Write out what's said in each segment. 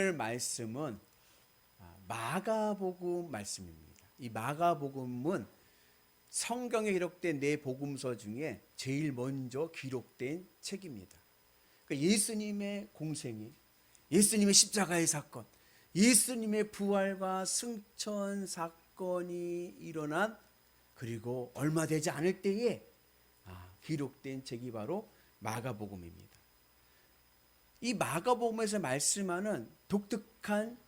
오늘 말씀은 마가복음 말씀입니다. 이 마가복음은 성경에 기록된 네 복음서 중에 제일 먼저 기록된 책입니다. 그러니까 예수님의 공생이, 예수님의 십자가의 사건, 예수님의 부활과 승천 사건이 일어난 그리고 얼마 되지 않을 때에 기록된 책이 바로 마가복음입니다. 이 마가복음에서 말씀하는 독특한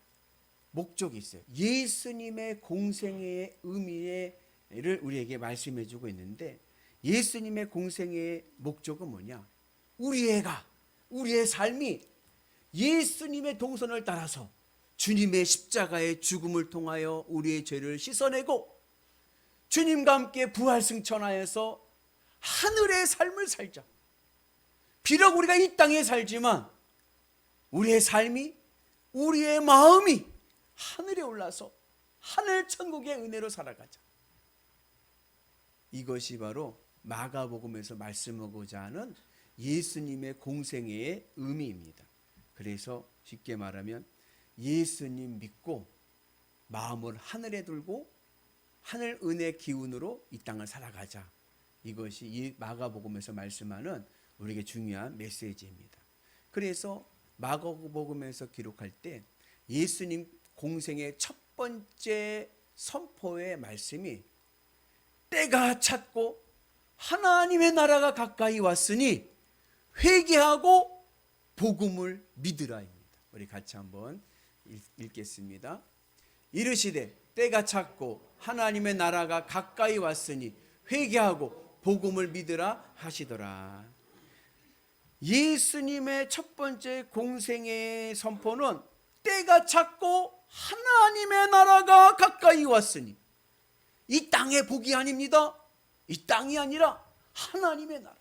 목적이 있어요. 예수님의 공생애의 의미를 우리에게 말씀해 주고 있는데, 예수님의 공생애의 목적은 뭐냐? 우리의 삶이 예수님의 동선을 따라서 주님의 십자가의 죽음을 통하여 우리의 죄를 씻어내고 주님과 함께 부활승천하여서 하늘의 삶을 살자. 비록 우리가 이 땅에 살지만 우리의 삶이, 우리의 마음이 하늘에 올라서 하늘 천국의 은혜로 살아가자. 이것이 바로 마가복음에서 말씀하고자 하는 예수님의 공생애의 의미입니다. 그래서 쉽게 말하면 예수님 믿고 마음을 하늘에 두고 하늘 은혜 기운으로 이 땅을 살아가자. 이것이 마가복음에서 말씀하는 우리에게 중요한 메시지입니다. 그래서 마가복음에서 기록할 때 예수님 공생의 첫 번째 선포의 말씀이 때가 찼고 하나님의 나라가 가까이 왔으니 회개하고 복음을 믿으라입니다. 우리 같이 한번 읽겠습니다. 이르시되 때가 찼고 하나님의 나라가 가까이 왔으니 회개하고 복음을 믿으라 하시더라. 예수님의 첫 번째 공생의 선포는 때가 찼고 하나님의 나라가 가까이 왔으니, 이 땅의 복이 아닙니다. 이 땅이 아니라 하나님의 나라,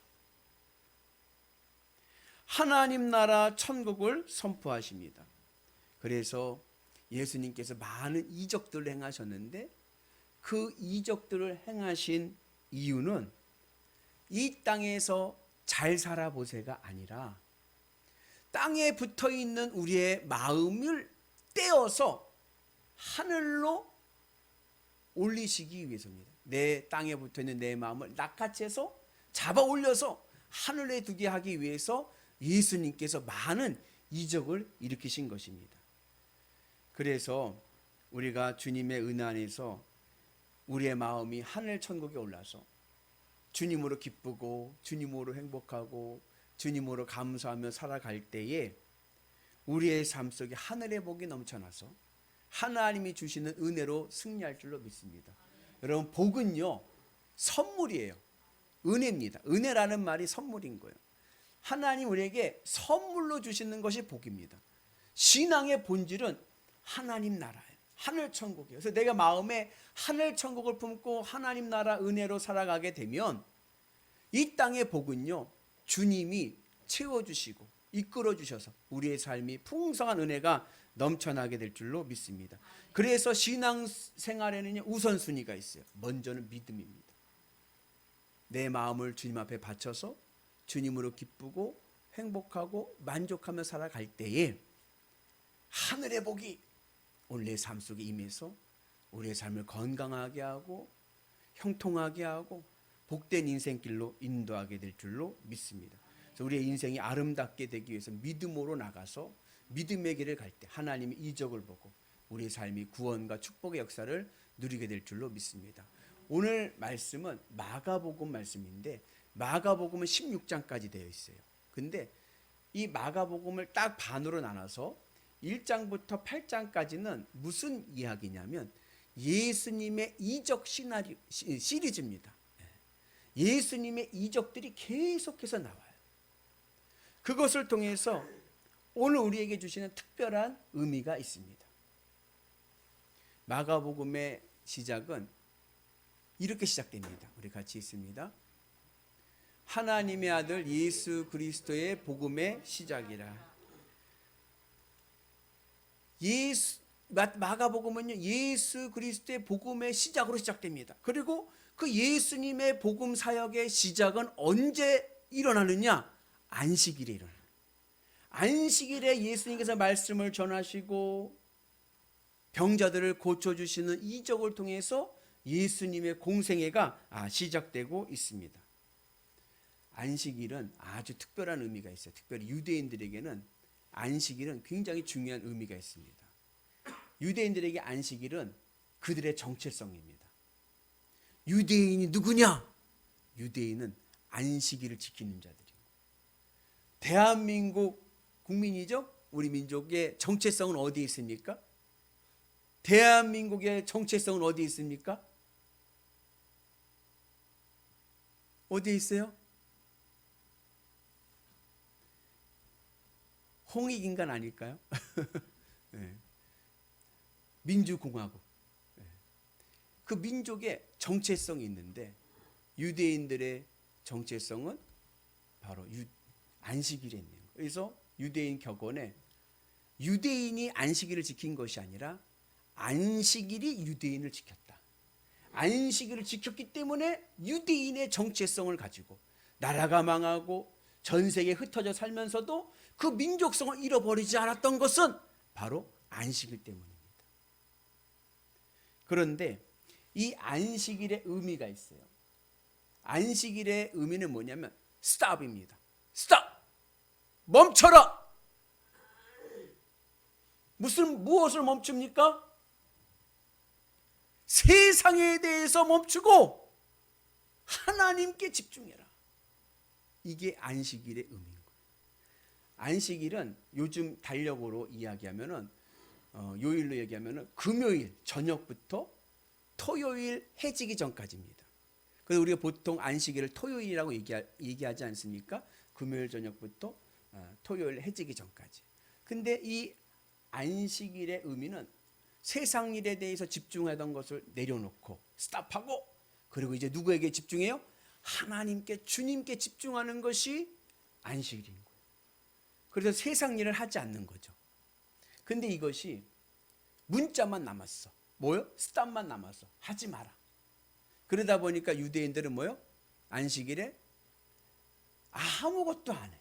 하나님 나라 천국을 선포하십니다. 그래서 예수님께서 많은 이적들을 행하셨는데 그 이적들을 행하신 이유는 이 땅에서 잘 살아보세가 아니라 땅에 붙어있는 우리의 마음을 떼어서 하늘로 올리시기 위해서입니다. 내 땅에 붙어있는 내 마음을 낚아채서 잡아 올려서 하늘에 두게 하기 위해서 예수님께서 많은 이적을 일으키신 것입니다. 그래서 우리가 주님의 은혜 안에서 우리의 마음이 하늘 천국에 올라서 주님으로 기쁘고 주님으로 행복하고 주님으로 감사하며 살아갈 때에 우리의 삶 속에 하늘의 복이 넘쳐나서 하나님이 주시는 은혜로 승리할 줄로 믿습니다. 여러분, 복은요 선물이에요. 은혜입니다. 은혜라는 말이 선물인 거예요. 하나님 우리에게 선물로 주시는 것이 복입니다. 신앙의 본질은 하나님 나라예요. 하늘 천국이에요. 그래서 내가 마음에 하늘 천국을 품고 하나님 나라 은혜로 살아가게 되면 이 땅의 복은요 주님이 채워주시고 이끌어주셔서 우리의 삶이 풍성한 은혜가 넘쳐나게 될 줄로 믿습니다. 그래서 신앙생활에는 우선순위가 있어요. 먼저는 믿음입니다. 내 마음을 주님 앞에 바쳐서 주님으로 기쁘고 행복하고 만족하며 살아갈 때에 하늘의 복이 오늘 내 삶 속에 임해서 우리의 삶을 건강하게 하고 형통하게 하고 복된 인생길로 인도하게 될 줄로 믿습니다. 그래서 우리의 인생이 아름답게 되기 위해서 믿음으로 나가서 믿음의 길을 갈 때 하나님이 이적을 보고 우리의 삶이 구원과 축복의 역사를 누리게 될 줄로 믿습니다. 오늘 말씀은 마가복음 말씀인데 마가복음은 16장까지 되어 있어요. 근데 이 마가복음을 딱 반으로 나눠서 1장부터 8장까지는 무슨 이야기냐면 예수님의 이적 시리즈입니다. 예수님의 이적들이 계속해서 나와요. 그것을 통해서 오늘 우리에게 주시는 특별한 의미가 있습니다. 마가복음의 시작은 이렇게 시작됩니다. 우리 같이 읽습니다. 하나님의 아들 예수 그리스도의 복음의 시작이라. 마가복음은요 예수 그리스도의 복음의 시작으로 시작됩니다. 그리고 그 예수님의 복음 사역의 시작은 언제 일어나느냐? 안식일에 일어나요. 안식일에 예수님께서 말씀을 전하시고 병자들을 고쳐주시는 이적을 통해서 예수님의 공생애가 시작되고 있습니다. 안식일은 아주 특별한 의미가 있어요. 특별히 유대인들에게는 안식일은 굉장히 중요한 의미가 있습니다. 유대인들에게 안식일은 그들의 정체성입니다. 유대인이 누구냐? 유대인은 안식일을 지키는 자들이고, 대한민국 국민이죠? 우리 민족의 정체성은 어디에 있습니까? 대한민국의 정체성은 어디에 있습니까? 어디에 있어요? 홍익인간 아닐까요? 네. 민주공화국. 네. 그 민족의 정체성이 있는데 유대인들의 정체성은 바로 안식일에 있는 거예요. 그래서 유대인 격언에 유대인이 안식일을 지킨 것이 아니라 안식일이 유대인을 지켰다. 안식일을 지켰기 때문에 유대인의 정체성을 가지고 나라가 망하고 전 세계에 흩어져 살면서도 그 민족성을 잃어버리지 않았던 것은 바로 안식일 때문입니다. 그런데 이 안식일의 의미가 있어요. 안식일의 의미는 뭐냐면 stop입니다. stop! 멈춰라! 무엇을 멈춥니까? 세상에 대해서 멈추고 하나님께 집중해라. 이게 안식일의 의미인 거예요. 안식일은 요즘 달력으로 이야기하면은 요일로 얘기하면은 금요일 저녁부터 토요일 해지기 전까지입니다. 그래서 우리가 보통 안식일을 토요일이라고 얘기하지 않습니까? 금요일 저녁부터 토요일 해지기 전까지. 근데 이 안식일의 의미는 세상 일에 대해서 집중하던 것을 내려놓고 스탑하고, 그리고 이제 누구에게 집중해요? 하나님께, 주님께 집중하는 것이 안식일인 거예요. 그래서 세상 일을 하지 않는 거죠. 근데 이것이 문자만 남았어. 뭐요? 스탑만 남았어. 하지 마라. 그러다 보니까 유대인들은 뭐요? 안식일에 아무것도 안 해.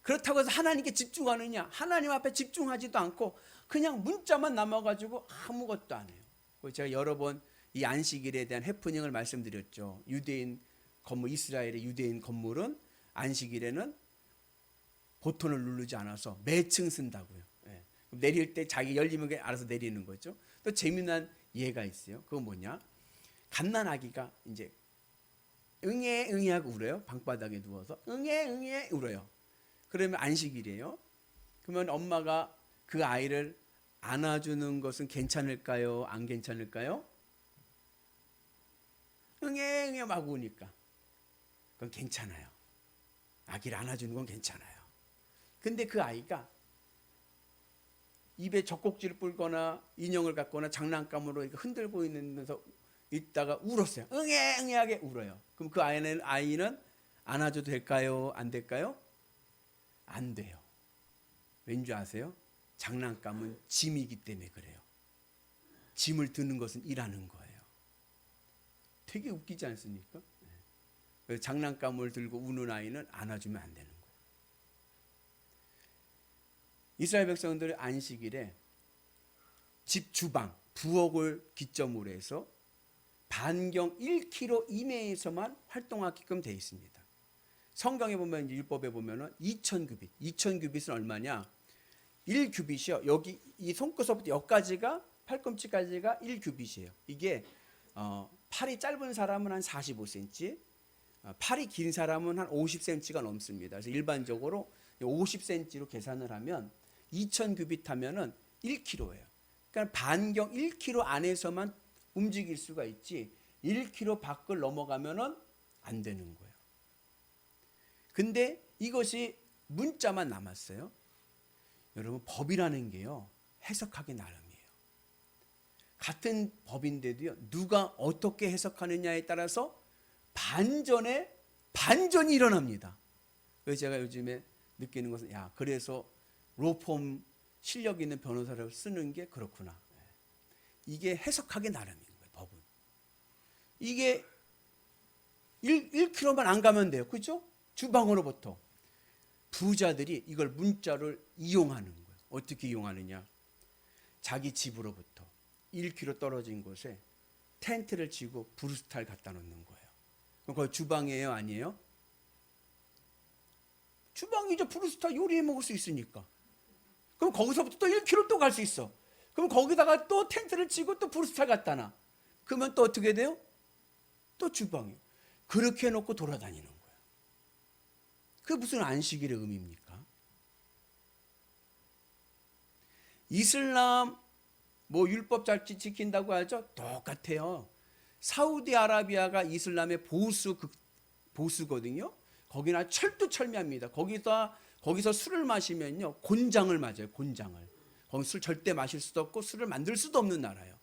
그렇다고 해서 하나님께 집중하느냐? 하나님 앞에 집중하지도 않고 그냥 문자만 남아가지고 아무것도 안 해요. 제가 여러 번 이 안식일에 대한 해프닝을 말씀드렸죠. 유대인 건물, 이스라엘의 유대인 건물은 안식일에는 보톤을 누르지 않아서 매층 쓴다고요. 예. 내릴 때 자기 열리면 알아서 내리는 거죠. 또 재미난 예가 있어요. 그건 뭐냐? 갓난아기가 이제 응애 응애 하고 울어요. 방바닥에 누워서 응애 응애 울어요. 그러면 안식일이에요. 그러면 엄마가 그 아이를 안아주는 것은 괜찮을까요? 안 괜찮을까요? 응애 응애 막 우니까 그건 괜찮아요. 아기를 안아주는 건 괜찮아요. 근데 그 아이가 입에 젖꼭지를 뿔거나 인형을 갖거나 장난감으로 이렇게 흔들고 있는데서 있다가 울었어요. 응애 응애하게 울어요. 그럼 그 아이는 안아줘도 될까요? 안 될까요? 안 돼요. 왠지 아세요? 장난감은 짐이기 때문에 그래요. 짐을 드는 것은 일하는 거예요. 되게 웃기지 않습니까? 장난감을 들고 우는 아이는 안아주면 안 되는 거예요. 이스라엘 백성들의 안식일에 집 주방, 부엌을 기점으로 해서 반경 1km 이내에서만 활동하게끔 되어 있습니다. 성경에 보면, 율법에 보면은 2000규빗. 2000규빗은 얼마냐? 1규빗이요. 여기 이 손끝서부터 여기까지가, 팔꿈치까지가 1규빗이에요. 이게 팔이 짧은 사람은 한 45cm, 팔이 긴 사람은 한 50cm가 넘습니다. 그래서 일반적으로 50cm로 계산을 하면 2000규빗 하면은 1km예요. 그러니까 반경 1km 안에서만 움직일 수가 있지 1km 밖을 넘어가면은 안 되는 거예요. 근데 이것이 문자만 남았어요. 여러분, 법이라는 게요, 해석하기 나름이에요. 같은 법인데도요, 누가 어떻게 해석하느냐에 따라서 반전이 일어납니다. 그래서 제가 요즘에 느끼는 것은, 그래서 로펌 실력 있는 변호사를 쓰는 게 그렇구나. 이게 해석하기 나름인 거예요, 법은. 이게 1km만 안 가면 돼요. 그렇죠? 주방으로부터. 부자들이 이걸 문자를 이용하는 거예요. 어떻게 이용하느냐? 자기 집으로부터 1km 떨어진 곳에 텐트를 치고 브루스타를 갖다 놓는 거예요. 그럼 거기 주방이에요, 아니에요? 주방이죠. 브루스타 요리해 먹을 수 있으니까. 그럼 거기서부터 또 1km 또 갈 수 있어. 그럼 거기다가 또 텐트를 치고 또 브루스타 갖다 놔. 그러면 또 어떻게 돼요? 또 주방이요. 그렇게 해놓고 돌아다니는 거예요. 그게 무슨 안식일의 의미입니까? 이슬람 뭐 율법 잘 지킨다고 하죠? 똑같아요. 사우디아라비아가 이슬람의 보수거든요. 거기나 철두철미합니다. 거기서 술을 마시면요 곤장을 맞아요. 곤장을. 거기 술 절대 마실 수도 없고 술을 만들 수도 없는 나라예요.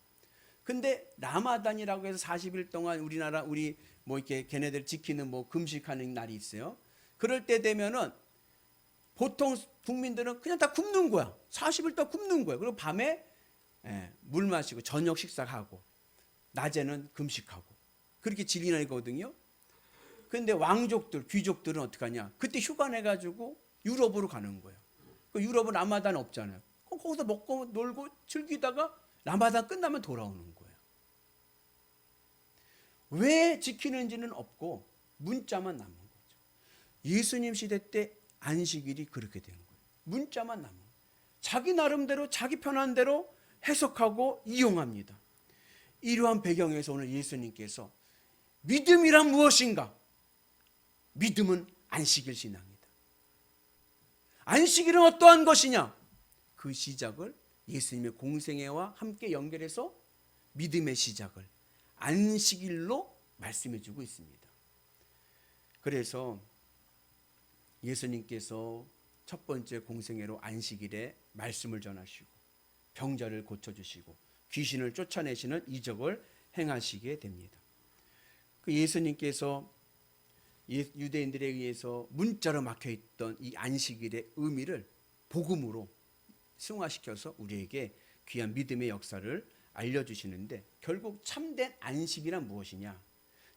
근데 라마단이라고 해서 40일 동안 우리 뭐 이렇게 걔네들 지키는 뭐 금식하는 날이 있어요. 그럴 때 되면은 보통 국민들은 그냥 다 굶는 거야. 40일 동안 굶는 거야. 그리고 밤에 물 마시고 저녁 식사하고 낮에는 금식하고 그렇게 지내거든요. 그런데 왕족들, 귀족들은 어떻게 하냐? 그때 휴가 내가지고 유럽으로 가는 거예요. 유럽은 라마단 없잖아요. 거기서 먹고 놀고 즐기다가 라마단 끝나면 돌아오는 거예요. 왜 지키는지는 없고 문자만 남은 거죠. 예수님 시대 때 안식일이 그렇게 된 거예요. 문자만 남은 거예요. 자기 나름대로 자기 편한 대로 해석하고 이용합니다. 이러한 배경에서 오늘 예수님께서 믿음이란 무엇인가? 믿음은 안식일 신앙이다. 안식일은 어떠한 것이냐? 그 시작을 예수님의 공생애와 함께 연결해서 믿음의 시작을 안식일로 말씀해 주고 있습니다. 그래서 예수님께서 첫 번째 공생애로 안식일에 말씀을 전하시고 병자를 고쳐주시고 귀신을 쫓아내시는 이적을 행하시게 됩니다. 그 예수님께서 유대인들에 의해서 문자로 막혀있던 이 안식일의 의미를 복음으로 승화시켜서 우리에게 귀한 믿음의 역사를 알려주시는데 결국 참된 안식이란 무엇이냐?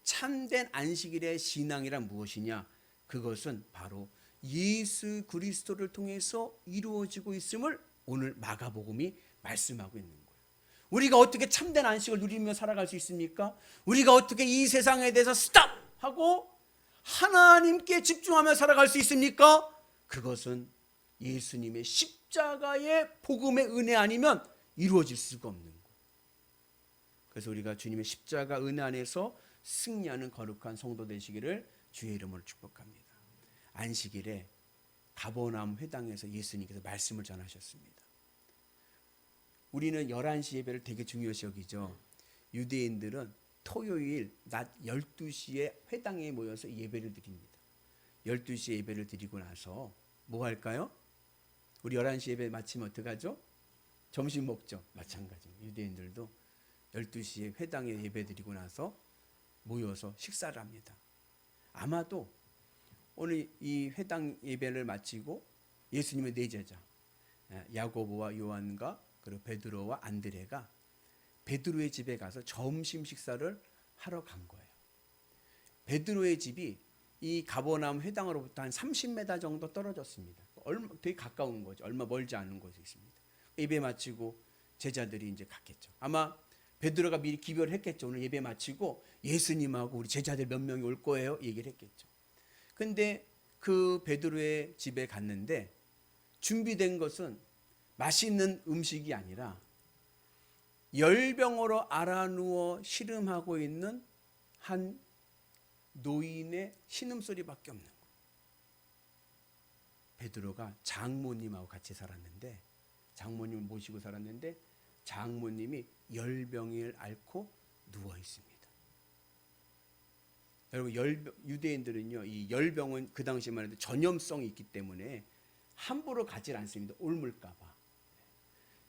참된 안식일의 신앙이란 무엇이냐? 그것은 바로 예수 그리스도를 통해서 이루어지고 있음을 오늘 마가복음이 말씀하고 있는 거예요. 우리가 어떻게 참된 안식을 누리며 살아갈 수 있습니까? 우리가 어떻게 이 세상에 대해서 스탑! 하고 하나님께 집중하며 살아갈 수 있습니까? 그것은 예수님의 십자가의 복음의 은혜 아니면 이루어질 수가 없는 거예요. 그래서 우리가 주님의 십자가 은혜 안에서 승리하는 거룩한 성도 되시기를 주의 이름으로 축복합니다. 안식일에 가버나움 회당에서 예수님께서 말씀을 전하셨습니다. 우리는 11시 예배를 되게 중요시 여기죠. 유대인들은 토요일 낮 12시에 회당에 모여서 예배를 드립니다. 12시에 예배를 드리고 나서 뭐 할까요? 우리 11시 예배 마치면 어떡하죠? 점심 먹죠. 마찬가지입니다. 유대인들도 12시에 회당에 예배 드리고 나서 모여서 식사를 합니다. 아마도 오늘 이 회당 예배를 마치고 예수님의 네 제자 야고보와 요한과 그리고 베드로와 안드레가 베드로의 집에 가서 점심 식사를 하러 간 거예요. 베드로의 집이 이 가버나움 회당으로부터 한 30m 정도 떨어졌습니다. 되게 가까운 거죠. 얼마 멀지 않은 곳에 있습니다. 예배 마치고 제자들이 이제 갔겠죠. 아마 베드로가 미리 기별을 했겠죠. 오늘 예배 마치고 예수님하고 우리 제자들 몇 명이 올 거예요. 얘기를 했겠죠. 근데 그 베드로의 집에 갔는데 준비된 것은 맛있는 음식이 아니라 열병으로 알아누워 시름하고 있는 한 노인의 신음소리밖에 없는 거예요. 베드로가 장모님하고 같이 살았는데 장모님을 모시고 살았는데 장모님이 열병을 앓고 누워 있습니다. 여러분 유대인들은요 이 열병은 그 당시만 해도 전염성이 있기 때문에 함부로 가지 않습니다. 옮을까봐.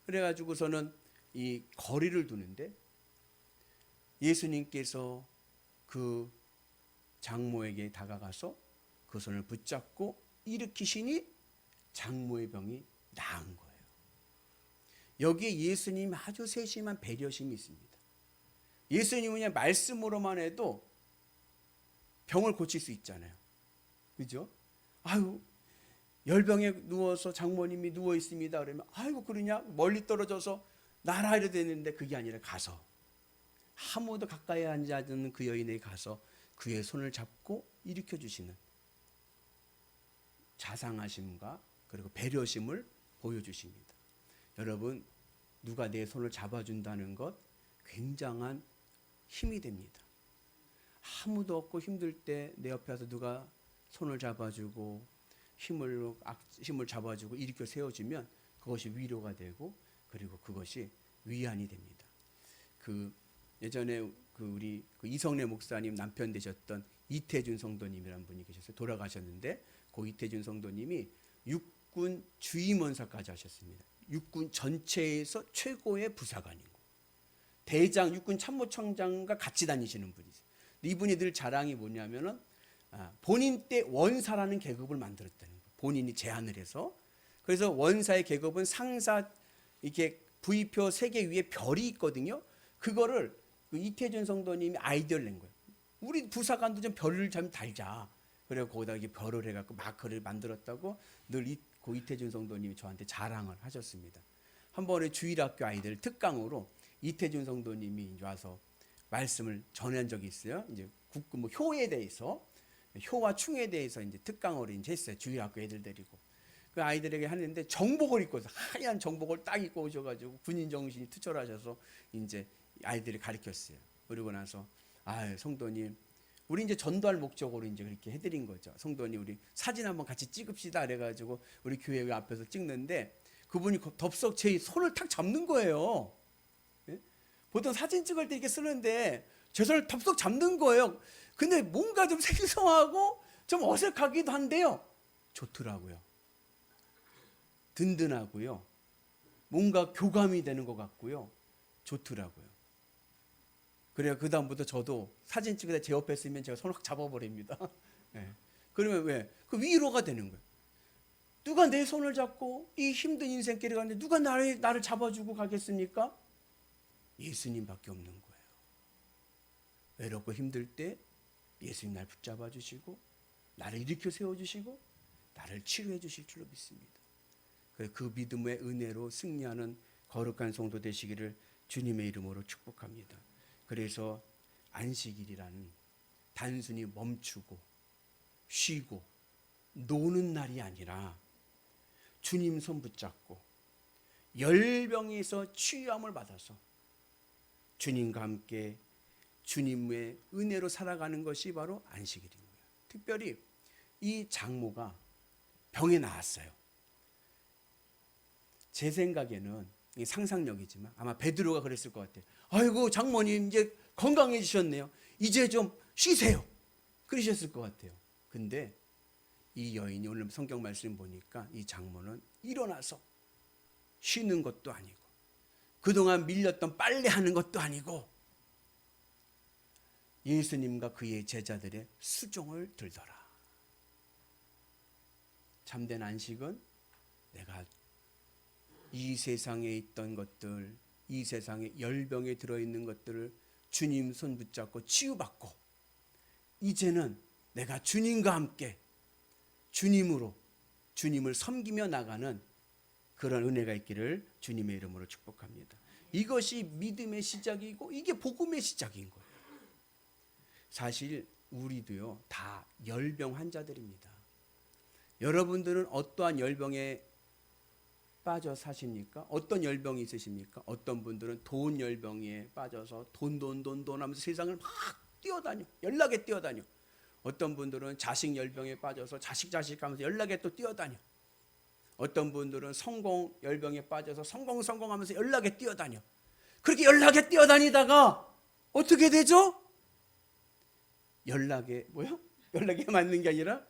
그래가지고서는 이 거리를 두는데 예수님께서 그 장모에게 다가가서 그 손을 붙잡고 일으키시니 장모의 병이 나은 거예요. 여기에 예수님 아주 세심한 배려심이 있습니다. 예수님은 그냥 말씀으로만 해도 병을 고칠 수 있잖아요. 그죠? 아유, 열병에 누워서 장모님이 누워 있습니다. 그러면 아이고 그러냐? 멀리 떨어져서 나라 이래 되는데 그게 아니라 가서 아무도 가까이 앉지 않는 그 여인에게 가서 그의 손을 잡고 일으켜 주시는 자상하심과 그리고 배려심을 보여주십니다. 여러분, 누가 내 손을 잡아준다는 것 굉장한 힘이 됩니다. 아무도 없고 힘들 때 내 옆에 와서 누가 손을 잡아주고 힘을 잡아주고 일으켜 세워주면 그것이 위로가 되고 그리고 그것이 위안이 됩니다. 예전에 우리 이성래 목사님 남편 되셨던 이태준 성도님이라는 분이 계셨어요. 돌아가셨는데 그 이태준 성도님이 육군 주임원사까지 하셨습니다. 육군 전체에서 최고의 부사관이고 대장 육군 참모총장과 같이 다니시는 분이세요. 이분이 늘 자랑이 뭐냐면은 본인 때 원사라는 계급을 만들었다는 거예요. 본인이 제안을 해서. 그래서 원사의 계급은 상사 이렇게 V표 3개 위에 별이 있거든요. 그거를 이태준 성도님이 아이디어를 낸 거예요. 우리 부사관도 좀 별을 좀 달자. 그래서 거기다 이렇게 별을 해갖고 마크를 만들었다고 늘 이태준 성도님이 저한테 자랑을 하셨습니다. 한 번에 주일학교 아이들 특강으로 이태준 성도님이 와서 말씀을 전한 적이 있어요. 이제 효에 대해서 효와 충에 대해서 이제 특강으로 이제 했어요. 주일학교 애들 데리고 그 아이들에게 하는데 정복을 입고 하얀 정복을 딱 입고 오셔가지고 군인 정신이 투철하셔서 이제 아이들이 가르쳤어요. 그러고 나서 성도님, 우리 이제 전도할 목적으로 이제 그렇게 해드린 거죠. 성도님, 우리 사진 한번 같이 찍읍시다. 그래가지고 우리 교회 앞에서 찍는데 그분이 덥석 제 손을 탁 잡는 거예요. 예? 보통 사진 찍을 때 이렇게 쓰는데 제 손을 덥석 잡는 거예요. 근데 뭔가 좀 생소하고 좀 어색하기도 한데요. 좋더라고요. 든든하고요. 뭔가 교감이 되는 것 같고요. 좋더라고요. 그래야 그 다음부터 저도 사진 찍을 때 제 옆에 있으면 제가 손을 확 잡아버립니다. 네. 그러면 왜? 그 위로가 되는 거예요. 누가 내 손을 잡고 이 힘든 인생길을 가는데 누가 나를 잡아주고 가겠습니까? 예수님밖에 없는 거예요. 외롭고 힘들 때 예수님 날 붙잡아 주시고 나를 일으켜 세워주시고 나를 치료해 주실 줄로 믿습니다. 그 믿음의 은혜로 승리하는 거룩한 성도 되시기를 주님의 이름으로 축복합니다. 그래서 안식일이라는 단순히 멈추고 쉬고 노는 날이 아니라 주님 손 붙잡고 열병에서 치유함을 받아서 주님과 함께 주님의 은혜로 살아가는 것이 바로 안식일인 거예요. 특별히 이 장모가 병에 나왔어요. 제 생각에는 상상력이지만 아마 베드로가 그랬을 것 같아요. 아이고 장모님 이제 건강해지셨네요. 이제 좀 쉬세요. 그러셨을 것 같아요. 근데 이 여인이 오늘 성경 말씀 보니까 이 장모는 일어나서 쉬는 것도 아니고 그동안 밀렸던 빨래하는 것도 아니고 예수님과 그의 제자들의 수종을 들더라. 참된 안식은 내가 이 세상에 있던 것들, 이 세상에 열병에 들어있는 것들을 주님 손 붙잡고 치유받고 이제는 내가 주님과 함께 주님으로 주님을 섬기며 나가는 그런 은혜가 있기를 주님의 이름으로 축복합니다. 이것이 믿음의 시작이고 이게 복음의 시작인 거예요. 사실 우리도요 다 열병 환자들입니다. 여러분들은 어떠한 열병에 빠져 사십니까? 어떤 열병이 있으십니까? 어떤 분들은 돈 열병에 빠져서 돈 하면서 세상을 막 뛰어다녀. 연락에 뛰어다녀. 어떤 분들은 자식 열병에 빠져서 자식 하면서 연락에 또 뛰어다녀. 어떤 분들은 성공 열병에 빠져서 성공 하면서 연락에 뛰어다녀. 그렇게 연락에 뛰어다니다가 어떻게 되죠? 연락에 맞는 게 아니라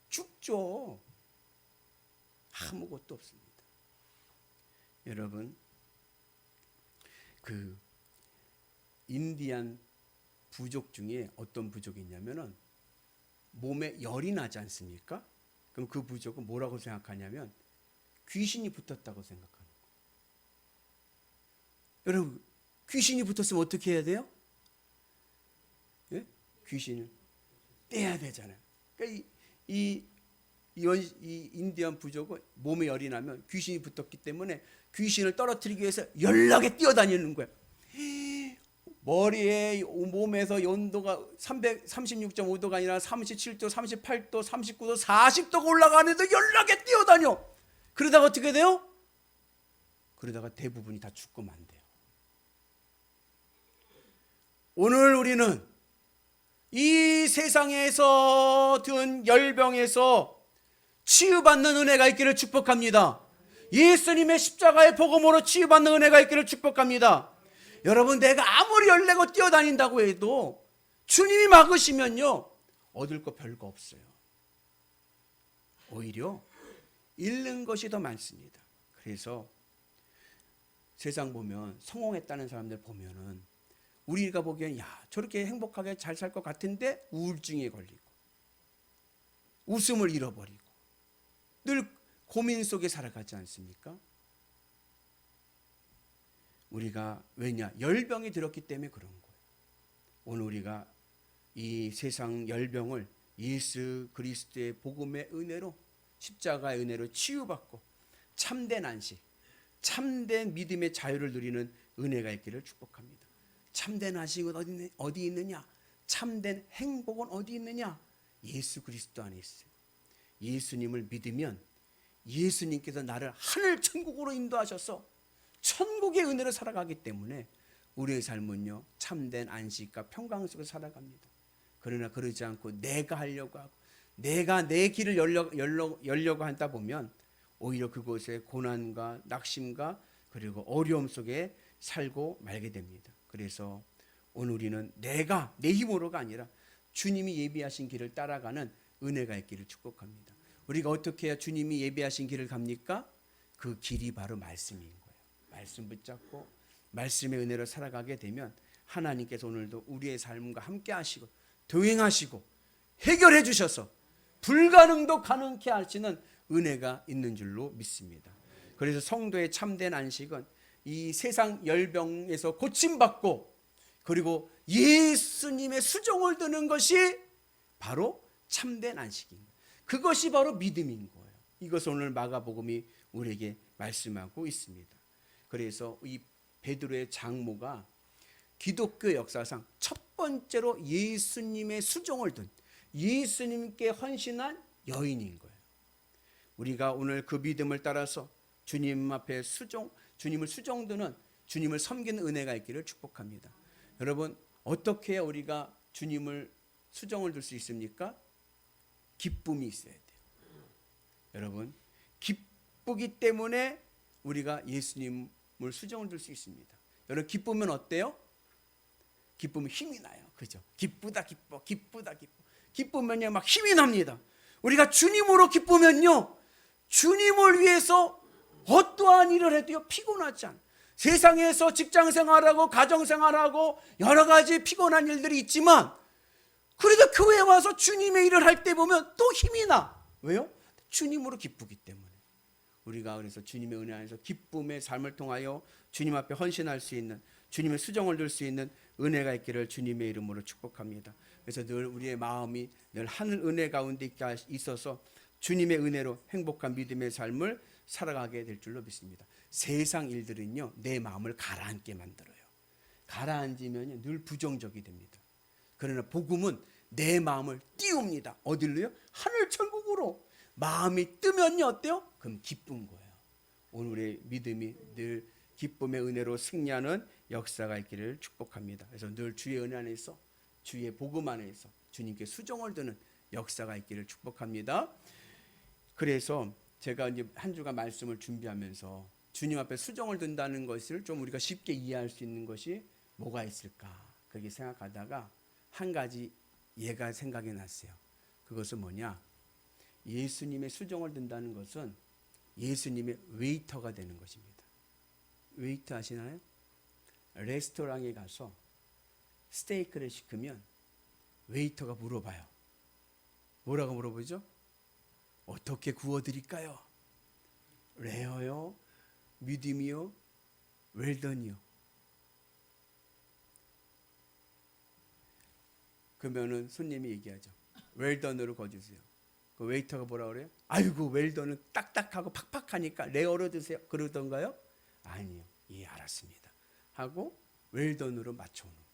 죽죠. 아무것도 없습니다. 여러분, 그 인디안 부족 중에 어떤 부족이 있냐면은 몸에 열이 나지 않습니까? 그럼 그 부족은 뭐라고 생각하냐면 귀신이 붙었다고 생각하는 거예요. 여러분, 귀신이 붙었으면 어떻게 해야 돼요? 예? 귀신을 떼야 되잖아요. 그러니까 이 이 인디언 부족은 몸에 열이 나면 귀신이 붙었기 때문에 귀신을 떨어뜨리기 위해서 연락에 뛰어다니는 거예요. 머리에 몸에서 온도가 336.5도가 아니라 37도, 38도, 39도, 40도가 올라가는데 연락에 뛰어다녀. 그러다가 어떻게 돼요? 그러다가 대부분이 다 죽고 만대요. 오늘 우리는 이 세상에서 든 열병에서 치유받는 은혜가 있기를 축복합니다. 예수님의 십자가의 복음으로 치유받는 은혜가 있기를 축복합니다. 여러분, 내가 아무리 열내고 뛰어다닌다고 해도 주님이 막으시면요, 얻을 거 별거 없어요. 오히려 잃는 것이 더 많습니다. 그래서 세상 보면 성공했다는 사람들 보면은 우리가 보기엔 저렇게 행복하게 잘 살 것 같은데 우울증에 걸리고 웃음을 잃어버리고 늘 고민 속에 살아가지 않습니까? 우리가 왜냐? 열병이 들었기 때문에 그런 거예요. 오늘 우리가 이 세상 열병을 예수 그리스도의 복음의 은혜로, 십자가의 은혜로 치유받고 참된 안식, 참된 믿음의 자유를 누리는 은혜가 있기를 축복합니다. 참된 안식은 어디 있느냐? 참된 행복은 어디 있느냐? 예수 그리스도 안에 있어요. 예수님을 믿으면 예수님께서 나를 하늘 천국으로 인도하셔서 천국의 은혜로 살아가기 때문에 우리의 삶은요, 참된 안식과 평강 속에 살아갑니다. 그러나 그러지 않고 내가 하려고 하고 내가 내 길을 열려고 하다 보면 오히려 그곳에 고난과 낙심과 그리고 어려움 속에 살고 말게 됩니다. 그래서 오늘 우리는 내가 내 힘으로가 아니라 주님이 예비하신 길을 따라가는 은혜가 있기를 축복합니다. 우리가 어떻게 해야 주님이 예비하신 길을 갑니까? 그 길이 바로 말씀인 거예요. 말씀 붙잡고 말씀의 은혜로 살아가게 되면 하나님께서 오늘도 우리의 삶과 함께 하시고 동행하시고 해결해 주셔서 불가능도 가능케 하시는 은혜가 있는 줄로 믿습니다. 그래서 성도의 참된 안식은 이 세상 열병에서 고침받고 그리고 예수님의 수종을 드는 것이 바로 참된 안식인 거예요. 그것이 바로 믿음인 거예요. 이것을 오늘 마가복음이 우리에게 말씀하고 있습니다. 그래서 이 베드로의 장모가 기독교 역사상 첫 번째로 예수님의 수종을 든 예수님께 헌신한 여인인 거예요. 우리가 오늘 그 믿음을 따라서 주님 앞에 주님을 수종드는 주님을 섬기는 은혜가 있기를 축복합니다. 여러분, 어떻게 해야 우리가 주님을 수종을 들 수 있습니까? 기쁨이 있어야 돼요. 여러분, 기쁘기 때문에 우리가 예수님을 수종을 들 수 있습니다. 여러분, 기쁘면 어때요? 기쁘면 힘이 나요. 그죠? 기쁘다 기뻐, 기쁘다 기뻐. 기쁘면요 막 힘이 납니다. 우리가 주님으로 기쁘면요, 주님을 위해서 어떠한 일을 해도요 피곤하지 않아요. 세상에서 직장생활하고 가정생활하고 여러 가지 피곤한 일들이 있지만 그래도 교회에 와서 주님의 일을 할 때 보면 또 힘이 나. 왜요? 주님으로 기쁘기 때문에. 우리가 그래서 주님의 은혜 안에서 기쁨의 삶을 통하여 주님 앞에 헌신할 수 있는, 주님의 수종을 들 수 있는 은혜가 있기를 주님의 이름으로 축복합니다. 그래서 늘 우리의 마음이 늘 하늘 은혜 가운데 있어서 주님의 은혜로 행복한 믿음의 삶을 살아가게 될 줄로 믿습니다. 세상 일들은요 내 마음을 가라앉게 만들어요. 가라앉으면 늘 부정적이 됩니다. 그러나 복음은 내 마음을 띄웁니다. 어디로요? 하늘 천국으로. 마음이 뜨면요 어때요? 그럼 기쁜 거예요. 오늘 우리의 믿음이 늘 기쁨의 은혜로 승리하는 역사가 있기를 축복합니다. 그래서 늘 주의 은혜 안에서, 주의 복음 안에서 주님께 수종을 드는 역사가 있기를 축복합니다. 그래서 제가 이제 한 주간 말씀을 준비하면서 주님 앞에 수종을 든다는 것을 좀 우리가 쉽게 이해할 수 있는 것이 뭐가 있을까 그렇게 생각하다가 한 가지 예가 생각이 났어요. 그것은 뭐냐? 예수님의 수종을 든다는 것은 예수님의 웨이터가 되는 것입니다. 웨이터 아시나요? 레스토랑에 가서 스테이크를 시키면 웨이터가 물어봐요. 뭐라고 물어보죠? 어떻게 구워드릴까요? 레어요? 미디움이요? 웰던이요? 그러면은 손님이 얘기하죠. 웰던으로 거주세요. 그 웨이터가 뭐라 그래요? 아이고 웰던은 딱딱하고 팍팍하니까 레어로 드세요 그러던가요? 아니요. 예, 알았습니다 하고 웰던으로 맞춰오는 거예요.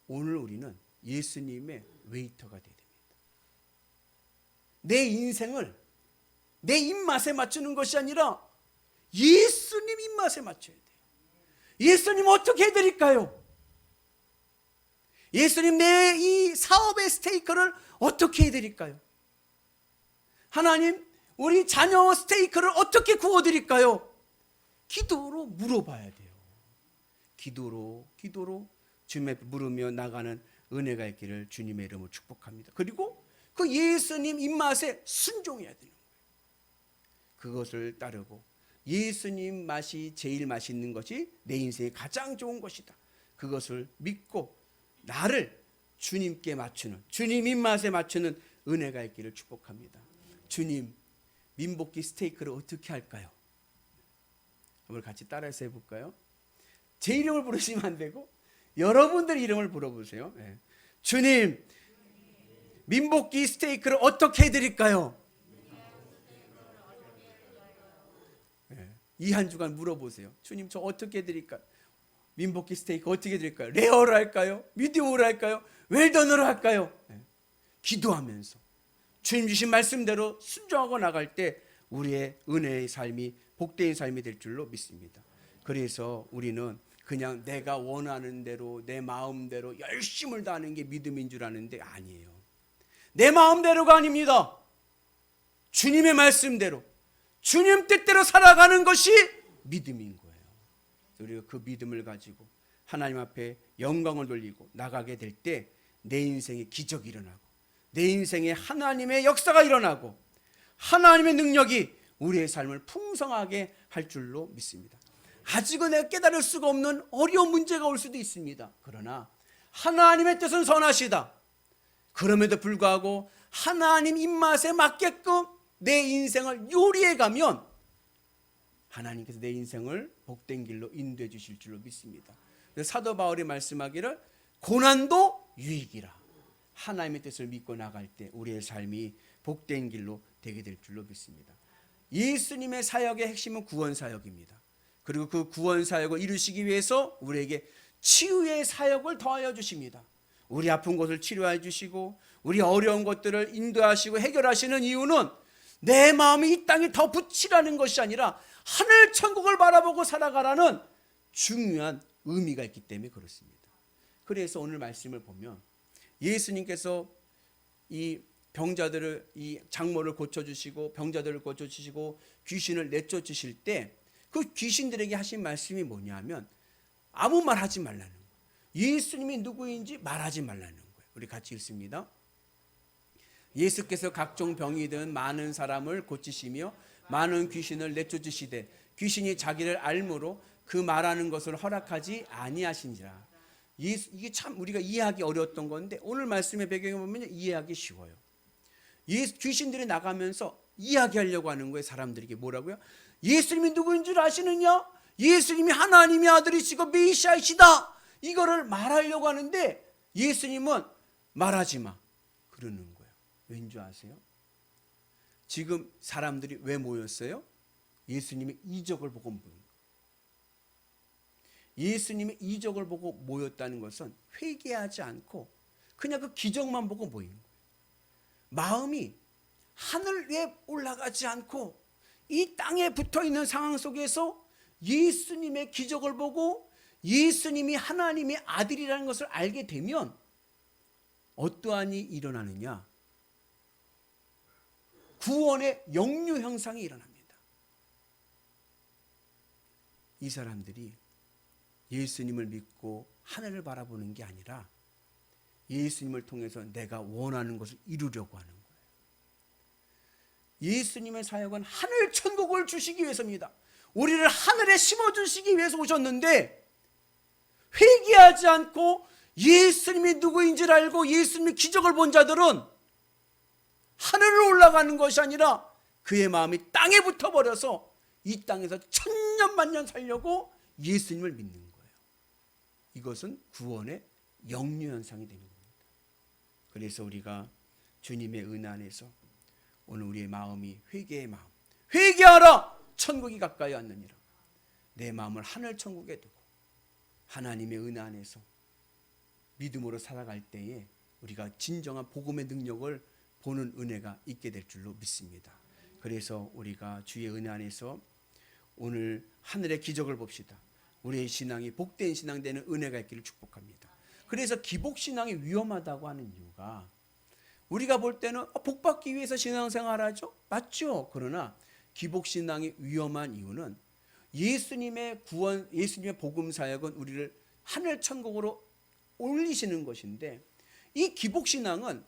오늘 우리는 예수님의 웨이터가 되야 됩니다. 내 인생을 내 입맛에 맞추는 것이 아니라 예수님 입맛에 맞춰야 돼요. 예수님 어떻게 해드릴까요? 예수님 내 이 사업의 스테이크를 어떻게 해드릴까요? 하나님 우리 자녀 스테이크를 어떻게 구워드릴까요? 기도로 물어봐야 돼요. 기도로 주님의 물으며 나가는 은혜가 있기를 주님의 이름으로 축복합니다. 그리고 그 예수님 입맛에 순종해야 되는 거예요. 그것을 따르고 예수님 맛이 제일 맛있는 것이 내 인생에 가장 좋은 것이다. 그것을 믿고 나를 주님께 맞추는, 주님 입맛에 맞추는 은혜가 있기를 축복합니다. 주님, 민복기 스테이크를 어떻게 할까요? 한번 같이 따라해서 해볼까요? 제 이름을 부르시면 안 되고 여러분들 이름을 불러보세요. 네. 주님, 민복기 스테이크를 어떻게 해드릴까요? 네. 이 한 주간 물어보세요. 주님, 저 어떻게 해드릴까요? 민복기 스테이크 어떻게 해드릴까요? 레어로 할까요? 미디움으로 할까요? 웰던으로 할까요? 네. 기도하면서 주님 주신 말씀대로 순종하고 나갈 때 우리의 은혜의 삶이 복된 삶이 될 줄로 믿습니다. 그래서 우리는 그냥 내가 원하는 대로 내 마음대로 열심을 다하는 게 믿음인 줄 아는데 아니에요. 내 마음대로가 아닙니다. 주님의 말씀대로 주님 뜻대로 살아가는 것이 믿음인 거예요. 우리가 그 믿음을 가지고 하나님 앞에 영광을 돌리고 나가게 될 때 내 인생에 기적이 일어나고 내 인생에 하나님의 역사가 일어나고 하나님의 능력이 우리의 삶을 풍성하게 할 줄로 믿습니다. 아직은 내가 깨달을 수가 없는 어려운 문제가 올 수도 있습니다. 그러나 하나님의 뜻은 선하시다. 그럼에도 불구하고 하나님 입맛에 맞게끔 내 인생을 요리해 가면 하나님께서 내 인생을 복된 길로 인도해 주실 줄로 믿습니다. 그래서 사도 바울이 말씀하기를 고난도 유익이라. 하나님의 뜻을 믿고 나갈 때 우리의 삶이 복된 길로 되게 될 줄로 믿습니다. 예수님의 사역의 핵심은 구원 사역입니다. 그리고 그 구원 사역을 이루시기 위해서 우리에게 치유의 사역을 더하여 주십니다. 우리 아픈 곳을 치료해 주시고 우리 어려운 것들을 인도하시고 해결하시는 이유는 내 마음이 이 땅에 더 붙이라는 것이 아니라 하늘 천국을 바라보고 살아가라는 중요한 의미가 있기 때문에 그렇습니다. 그래서 오늘 말씀을 보면 예수님께서 이 병자들을 이 장모를 고쳐주시고 병자들을 고쳐주시고 귀신을 내쫓으실 때 그 귀신들에게 하신 말씀이 뭐냐면 아무 말 하지 말라는 거예요. 예수님이 누구인지 말하지 말라는 거예요. 우리 같이 읽습니다. 예수께서 각종 병이든 많은 사람을 고치시며 많은 귀신을 내쫓으시되 귀신이 자기를 알므로 그 말하는 것을 허락하지 아니하신지라. 이게 참 우리가 이해하기 어려웠던 건데 오늘 말씀의 배경에 보면 이해하기 쉬워요. 귀신들이 나가면서 이야기하려고 하는 거예요. 사람들에게 뭐라고요? 예수님이 누구인 줄 아시느냐? 예수님이 하나님의 아들이시고 메시아이시다. 이거를 말하려고 하는데 예수님은 말하지 마 그러는 거예요. 왠지 아세요? 지금 사람들이 왜 모였어요? 예수님의 이적을 보고 모인 거예요. 예수님의 이적을 보고 모였다는 것은 회개하지 않고 그냥 그 기적만 보고 모인 거예요. 마음이 하늘에 올라가지 않고 이 땅에 붙어있는 상황 속에서 예수님의 기적을 보고 예수님이 하나님의 아들이라는 것을 알게 되면 어떠한 일이 일어나느냐? 구원의 역류 현상이 일어납니다. 이 사람들이 예수님을 믿고 하늘을 바라보는 게 아니라 예수님을 통해서 내가 원하는 것을 이루려고 하는 거예요. 예수님의 사역은 하늘 천국을 주시기 위해서입니다. 우리를 하늘에 심어주시기 위해서 오셨는데 회개하지 않고 예수님이 누구인지를 알고 예수님의 기적을 본 자들은 하늘로 올라가는 것이 아니라 그의 마음이 땅에 붙어버려서 이 땅에서 천년만년 살려고 예수님을 믿는 거예요. 이것은 구원의 역류 현상이 되는 겁니다. 그래서 우리가 주님의 은혜 안에서 오늘 우리의 마음이 회개의 마음. 회개하라! 천국이 가까이 왔느니라. 내 마음을 하늘 천국에 두고 하나님의 은혜 안에서 믿음으로 살아갈 때에 우리가 진정한 복음의 능력을 보는 은혜가 있게 될 줄로 믿습니다. 그래서 우리가 주의 은혜 안에서 오늘 하늘의 기적을 봅시다. 우리의 신앙이 복된 신앙 되는 은혜가 있기를 축복합니다. 그래서 기복신앙이 위험하다고 하는 이유가 우리가 볼 때는 복받기 위해서 신앙생활하죠? 맞죠? 그러나 기복신앙이 위험한 이유는 예수님의 구원, 예수님의 복음사역은 우리를 하늘 천국으로 올리시는 것인데 이 기복신앙은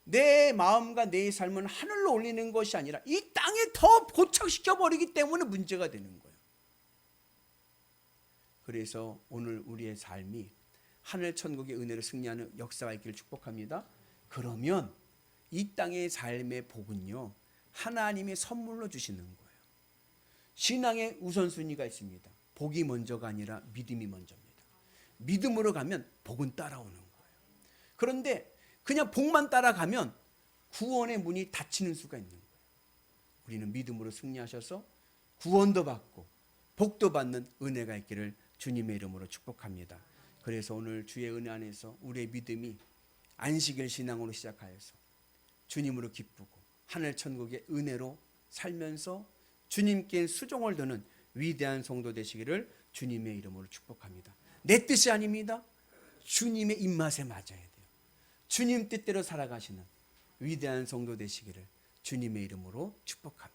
내 마음과 내 삶은 하늘로 올리는 것이 아니라 이 땅에 더 고착시켜버리기 때문에 문제가 되는 거예요. 그래서 오늘 우리의 삶이 하늘 천국의 은혜를 승리하는 역사가 있기를 축복합니다. 그러면 이 땅의 삶의 복은요, 하나님의 선물로 주시는 거예요. 신앙의 우선순위가 있습니다. 복이 먼저가 아니라 믿음이 먼저입니다. 믿음으로 가면 복은 따라오는 거예요. 그런데 그냥 복만 따라가면 구원의 문이 닫히는 수가 있는 거예요. 우리는 믿음으로 승리하셔서 구원도 받고 복도 받는 은혜가 있기를 주님의 이름으로 축복합니다. 그래서 오늘 주의 은혜 안에서 우리의 믿음이 안식일 신앙으로 시작하여서 주님으로 기쁘고 하늘 천국의 은혜로 살면서 주님께 수종을 두는 위대한 성도 되시기를 주님의 이름으로 축복합니다. 내 뜻이 아닙니다. 주님의 입맛에 맞아야 돼요. 주님 뜻대로 살아가시는 위대한 성도 되시기를 주님의 이름으로 축복합니다.